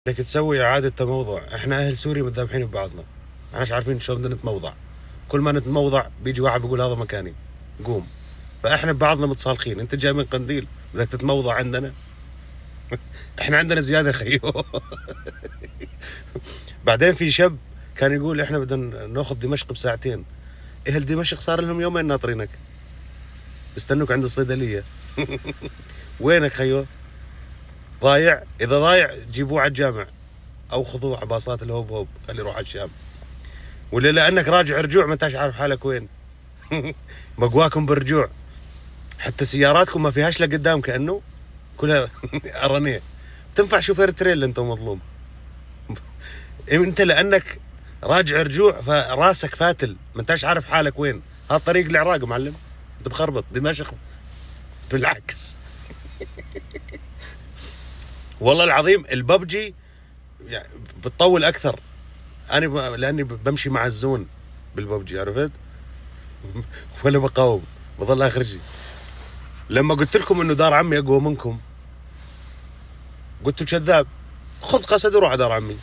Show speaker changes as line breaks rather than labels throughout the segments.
بدك تسوي إعادة تموضع. إحنا أهل سوريا متذابحين ببعضنا، إحناش عارفين شلون بدنا نتموضع. كل ما نتموضع بيجي واحد بيقول هذا مكاني قوم. فإحنا ببعضنا متصالحين. أنت جاي من قنديل بدك تتموضع عندنا؟ إحنا عندنا زيادة خيو. بعدين في شاب كان يقول إحنا بدنا ناخذ دمشق بساعتين. أهل دمشق صار لهم يومين ناطرينك، بستنوك عند الصيدلية. وينك خيو؟ ضايع؟ إذا ضايع جيبوه على الجامع أو خذوه على باصات الهوب هوب، خليه يروح على الشام. ولا لأنك راجع رجوع ما انتش عارف حالك وين. مقواكم برجوع، حتى سياراتكم ما فيهاش لقدام، كأنه كلها أرانية. تنفع شوفير تريل أنت مظلوم. أنت لأنك راجع رجوع فراسك فاتل، ما انتش عارف حالك وين. هذا طريق العراق معلم، أنت بخربط دمشق بالعكس. والله العظيم الببجي يعني بتطول أكثر. أنا لأني بمشي مع الزون بالببجي، عرفت؟ ولا بقاوم، بظل آخر شيء. لما قلت لكم إنه دار عمي أقوى منكم قلتوا كذاب. خذ قسد وروح على دار عمي.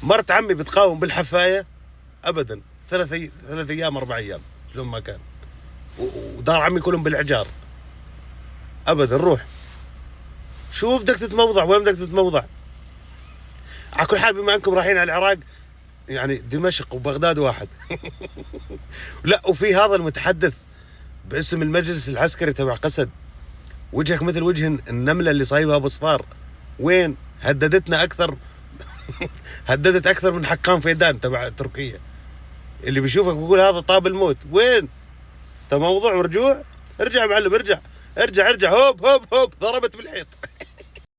مرت عمي بتقاوم بالحفاية أبدا، ثلاث أيام 4 أيام شلون ما كان. ودار عمي كلهم بالعجار أبدا. روح شو بدك تتموضع؟ وين بدك تتموضع؟ على كل حال بما أنكم رايحين على العراق، يعني دمشق وبغداد واحد. لا، وفي هذا المتحدث باسم المجلس العسكري تبع قسد، وجهك مثل وجه النملة اللي صايبها بصفار. وين؟ هددتنا أكثر. هددت أكثر من حكام فيدان تبع تركيا، اللي بيشوفك بيقول هذا طاب الموت. وين؟ تموضع ورجوع. ارجع معلم، ارجع ارجع ارجع. هوب هوب هوب، ضربت بالحيط.